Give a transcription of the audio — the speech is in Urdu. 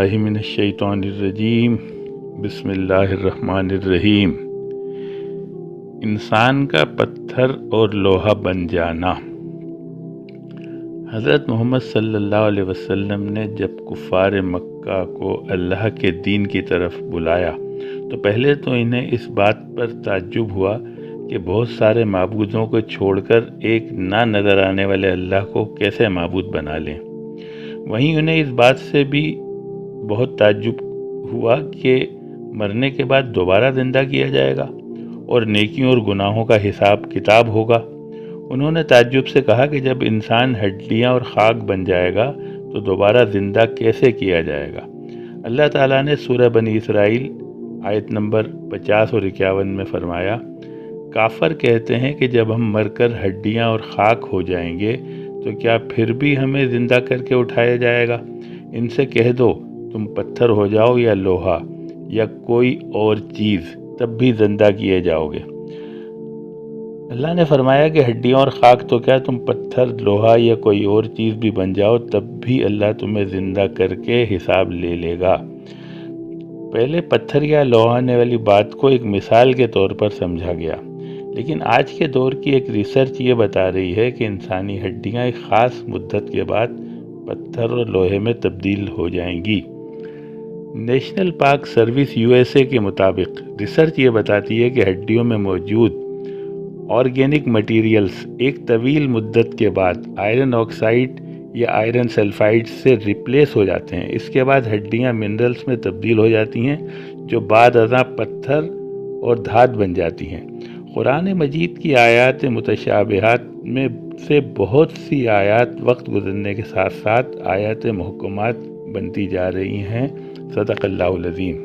باللہ من الشیطان الرجیم بسم اللہ الرحمن الرحیم۔ انسان کا پتھر اور لوہا بن جانا۔ حضرت محمد صلی اللہ علیہ وسلم نے جب کفار مکہ کو اللہ کے دین کی طرف بلایا تو پہلے تو انہیں اس بات پر تعجب ہوا کہ بہت سارے معبودوں کو چھوڑ کر ایک نہ نظر آنے والے اللہ کو کیسے معبود بنا لیں۔ وہیں انہیں اس بات سے بھی بہت تعجب ہوا کہ مرنے کے بعد دوبارہ زندہ کیا جائے گا اور نیکیوں اور گناہوں کا حساب کتاب ہوگا۔ انہوں نے تعجب سے کہا کہ جب انسان ہڈیاں اور خاک بن جائے گا تو دوبارہ زندہ کیسے کیا جائے گا؟ اللہ تعالیٰ نے سورہ بنی اسرائیل آیت نمبر 50 اور 51 میں فرمایا، کافر کہتے ہیں کہ جب ہم مر کر ہڈیاں اور خاک ہو جائیں گے تو کیا پھر بھی ہمیں زندہ کر کے اٹھایا جائے گا؟ ان سے کہہ دو تم پتھر ہو جاؤ یا لوہا یا کوئی اور چیز، تب بھی زندہ کیے جاؤ گے۔ اللہ نے فرمایا کہ ہڈیاں اور خاک تو کیا تم پتھر، لوہا یا کوئی اور چیز بھی بن جاؤ تب بھی اللہ تمہیں زندہ کر کے حساب لے لے گا۔ پہلے پتھر یا لوہا آنے والی بات کو ایک مثال کے طور پر سمجھا گیا، لیکن آج کے دور کی ایک ریسرچ یہ بتا رہی ہے کہ انسانی ہڈیاں ایک خاص مدت کے بعد پتھر اور لوہے میں تبدیل ہو جائیں گی۔ نیشنل پارک سروس USA کے مطابق ریسرچ یہ بتاتی ہے کہ ہڈیوں میں موجود آرگینک مٹیریلز ایک طویل مدت کے بعد آئرن آکسائڈ یا آئرن سلفائڈ سے ریپلیس ہو جاتے ہیں۔ اس کے بعد ہڈیاں منرلز میں تبدیل ہو جاتی ہیں جو بعد ازاں پتھر اور دھات بن جاتی ہیں۔ قرآن مجید کی آیات متشابہات میں سے بہت سی آیات وقت گزرنے کے ساتھ ساتھ آیات محکمات بنتی جا رہی ہیں۔ صدق اللہ العظیم۔